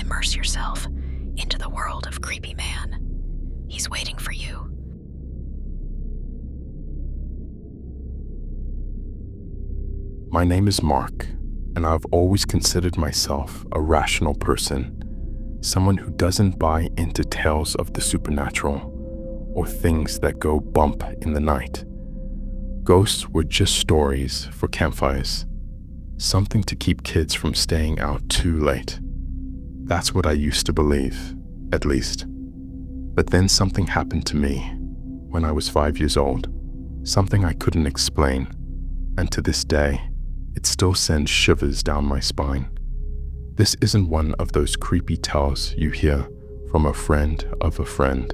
immerse yourself into the world of Creepy Man. He's waiting for you. My name is Mark, and I've always considered myself a rational person, someone who doesn't buy into tales of the supernatural or things that go bump in the night. Ghosts were just stories for campfires, something to keep kids from staying out too late. That's what I used to believe, at least. But then something happened to me when I was 5 years old, something I couldn't explain, and to this day, it still sends shivers down my spine. This isn't one of those creepy tales you hear from a friend of a friend.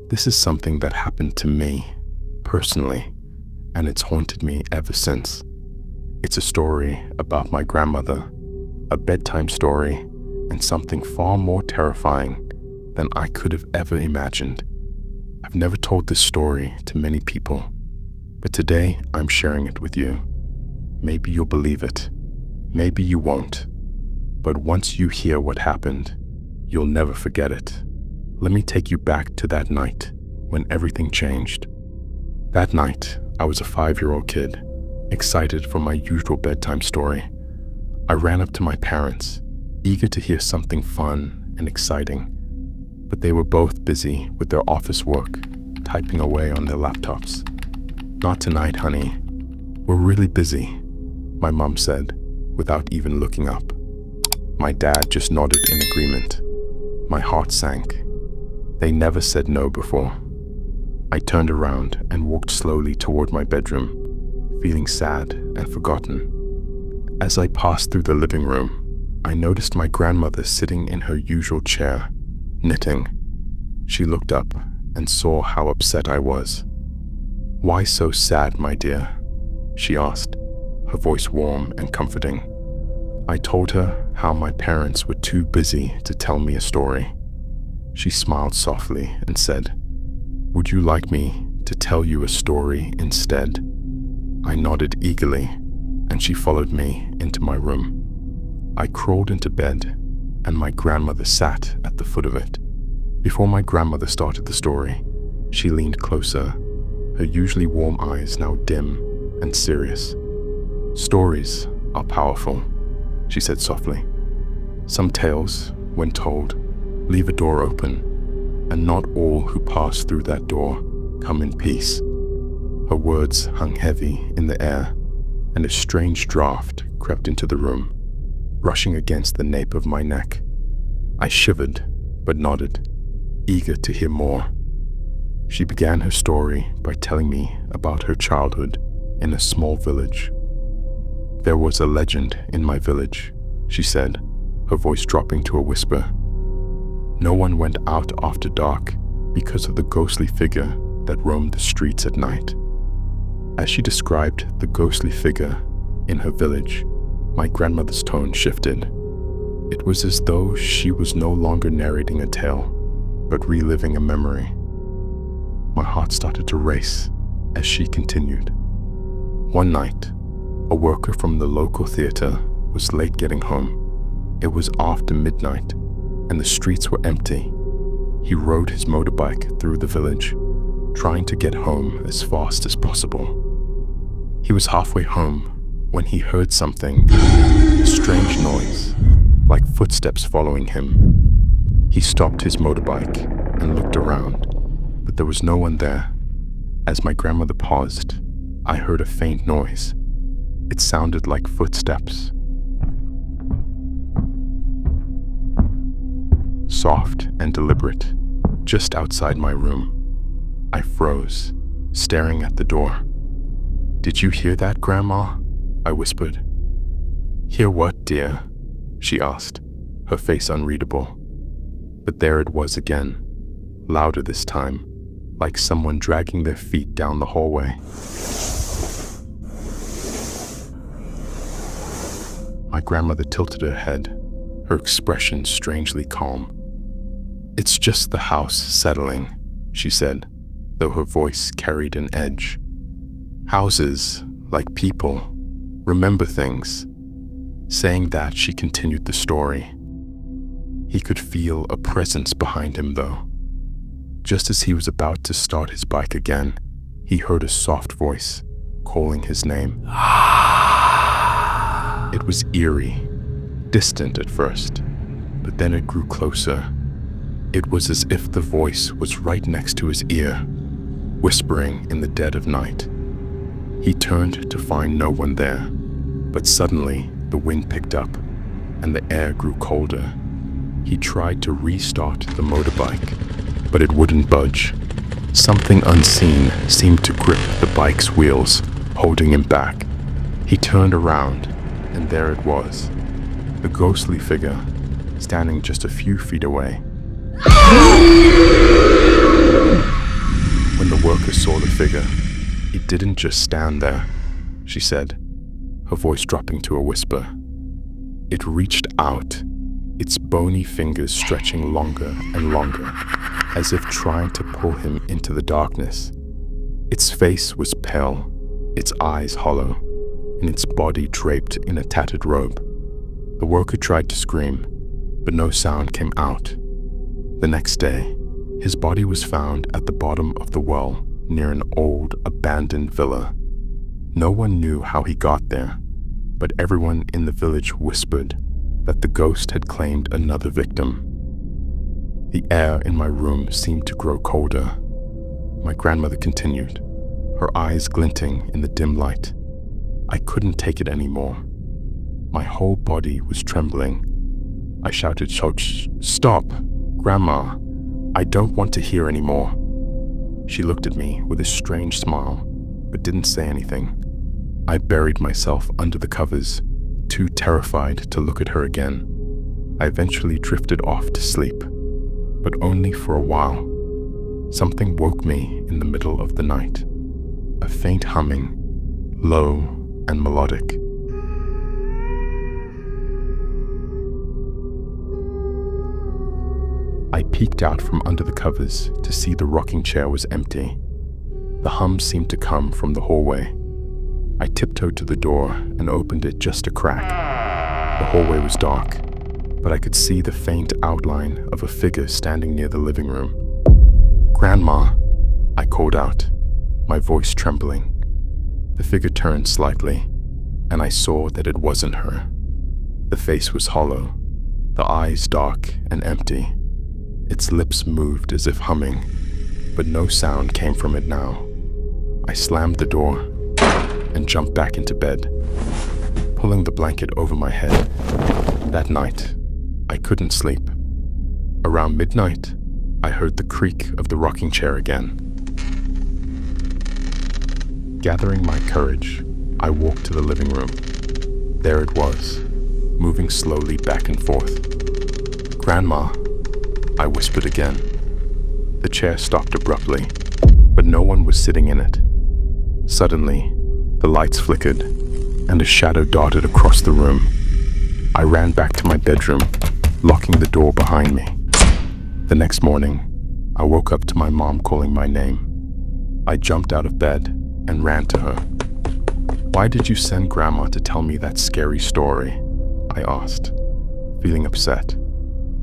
This is something that happened to me, personally, and it's haunted me ever since. It's a story about my grandmother, a bedtime story, and something far more terrifying than I could have ever imagined. I've never told this story to many people, but today I'm sharing it with you. Maybe you'll believe it, maybe you won't, but once you hear what happened, you'll never forget it. Let me take you back to that night when everything changed. That night, I was a 5-year-old kid, excited for my usual bedtime story. I ran up to my parents, eager to hear something fun and exciting, but they were both busy with their office work, typing away on their laptops. "Not tonight, honey. We're really busy," my mom said, without even looking up. My dad just nodded in agreement. My heart sank. They never said no before. I turned around and walked slowly toward my bedroom, feeling sad and forgotten. As I passed through the living room, I noticed my grandmother sitting in her usual chair, knitting. She looked up and saw how upset I was. "Why so sad, my dear?" she asked, her voice warm and comforting. I told her how my parents were too busy to tell me a story. She smiled softly and said, "Would you like me to tell you a story instead?" I nodded eagerly, and she followed me into my room. I crawled into bed, and my grandmother sat at the foot of it. Before my grandmother started the story, she leaned closer, her usually warm eyes now dim and serious. "Stories are powerful," she said softly. "Some tales, when told, leave a door open, and not all who pass through that door come in peace." Her words hung heavy in the air, and a strange draft crept into the room, brushing against the nape of my neck. I shivered, but nodded, eager to hear more. She began her story by telling me about her childhood in a small village. "There was a legend in my village," she said, her voice dropping to a whisper. "No one went out after dark because of the ghostly figure that roamed the streets at night." As she described the ghostly figure in her village, my grandmother's tone shifted. It was as though she was no longer narrating a tale, but reliving a memory. My heart started to race as she continued. One night, a worker from the local theater was late getting home. It was after midnight, and the streets were empty. He rode his motorbike through the village, trying to get home as fast as possible. He was halfway home when he heard something, a strange noise, like footsteps following him. He stopped his motorbike and looked around, but there was no one there. As my grandmother paused, I heard a faint noise. It sounded like footsteps. Soft and deliberate, just outside my room. I froze, staring at the door. "Did you hear that, Grandma?" I whispered. "Hear what, dear?" she asked, her face unreadable. But there it was again, louder this time, like someone dragging their feet down the hallway. My grandmother tilted her head, her expression strangely calm. "It's just the house settling," she said, though her voice carried an edge. "Houses, like people, remember things." Saying that, she continued the story. He could feel a presence behind him, though. Just as he was about to start his bike again, he heard a soft voice calling his name. It was eerie, distant at first, but then it grew closer. It was as if the voice was right next to his ear, whispering in the dead of night. He turned to find no one there, but suddenly the wind picked up and the air grew colder. He tried to restart the motorbike, but it wouldn't budge. Something unseen seemed to grip the bike's wheels, holding him back. He turned around, and there it was, the ghostly figure, standing just a few feet away. When the worker saw the figure, it didn't just stand there, she said, her voice dropping to a whisper. It reached out, its bony fingers stretching longer and longer, as if trying to pull him into the darkness. Its face was pale, its eyes hollow, and its body draped in a tattered robe. The worker tried to scream, but no sound came out. The next day, his body was found at the bottom of the well near an old, abandoned villa. No one knew how he got there, but everyone in the village whispered that the ghost had claimed another victim. The air in my room seemed to grow colder. My grandmother continued, her eyes glinting in the dim light. I couldn't take it anymore. My whole body was trembling. I shouted, "Stop! Grandma, I don't want to hear anymore." She looked at me with a strange smile, but didn't say anything. I buried myself under the covers, too terrified to look at her again. I eventually drifted off to sleep, but only for a while. Something woke me in the middle of the night. A faint humming, low and melodic. I peeked out from under the covers to see the rocking chair was empty. The hum seemed to come from the hallway. I tiptoed to the door and opened it just a crack. The hallway was dark, but I could see the faint outline of a figure standing near the living room. "Grandma," I called out, my voice trembling. The figure turned slightly, and I saw that it wasn't her. The face was hollow, the eyes dark and empty. Its lips moved as if humming, but no sound came from it now. I slammed the door and jumped back into bed, pulling the blanket over my head. That night, I couldn't sleep. Around midnight, I heard the creak of the rocking chair again. Gathering my courage, I walked to the living room. There it was, moving slowly back and forth. "Grandma," I whispered again. The chair stopped abruptly, but no one was sitting in it. Suddenly, the lights flickered, and a shadow darted across the room. I ran back to my bedroom, locking the door behind me. The next morning, I woke up to my mom calling my name. I jumped out of bed and ran to her. "Why did you send Grandma to tell me that scary story?" I asked, feeling upset.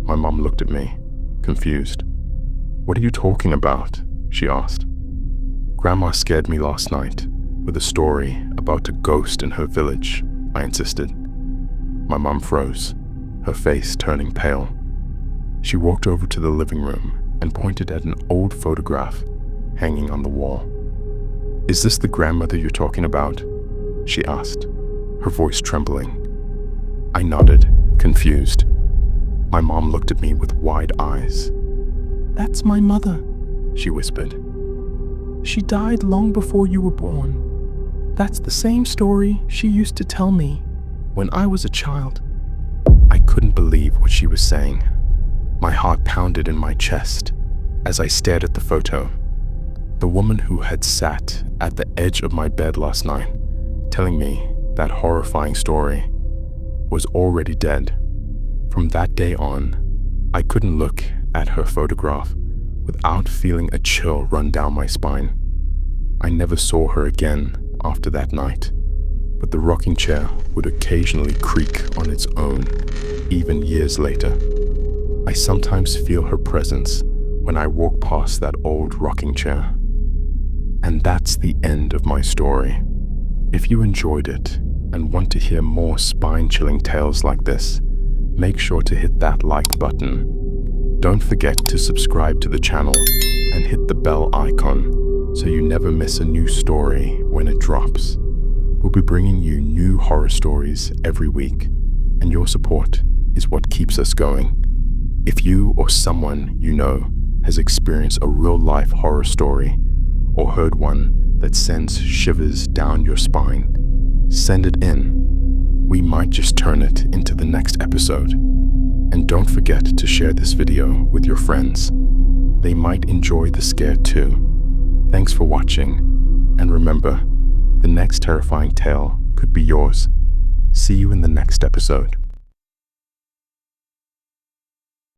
My mom looked at me, confused. "What are you talking about?" she asked. "Grandma scared me last night with a story about a ghost in her village," I insisted. My mom froze, her face turning pale. She walked over to the living room and pointed at an old photograph hanging on the wall. "Is this the grandmother you're talking about?" she asked, her voice trembling. I nodded, confused. My mom looked at me with wide eyes. "That's my mother," she whispered. "She died long before you were born. That's the same story she used to tell me when I was a child." I couldn't believe what she was saying. My heart pounded in my chest as I stared at the photo. The woman who had sat at the edge of my bed last night, telling me that horrifying story, was already dead. From that day on, I couldn't look at her photograph without feeling a chill run down my spine. I never saw her again after that night, but the rocking chair would occasionally creak on its own, even years later. I sometimes feel her presence when I walk past that old rocking chair. And that's the end of my story. If you enjoyed it and want to hear more spine-chilling tales like this, make sure to hit that like button. Don't forget to subscribe to the channel and hit the bell icon so you never miss a new story when it drops. We'll be bringing you new horror stories every week, and your support is what keeps us going. If you or someone you know has experienced a real-life horror story or heard one that sends shivers down your spine, send it in. We might just turn it into the next episode. And don't forget to share this video with your friends. They might enjoy the scare too. Thanks for watching, and remember, the next terrifying tale could be yours. See you in the next episode.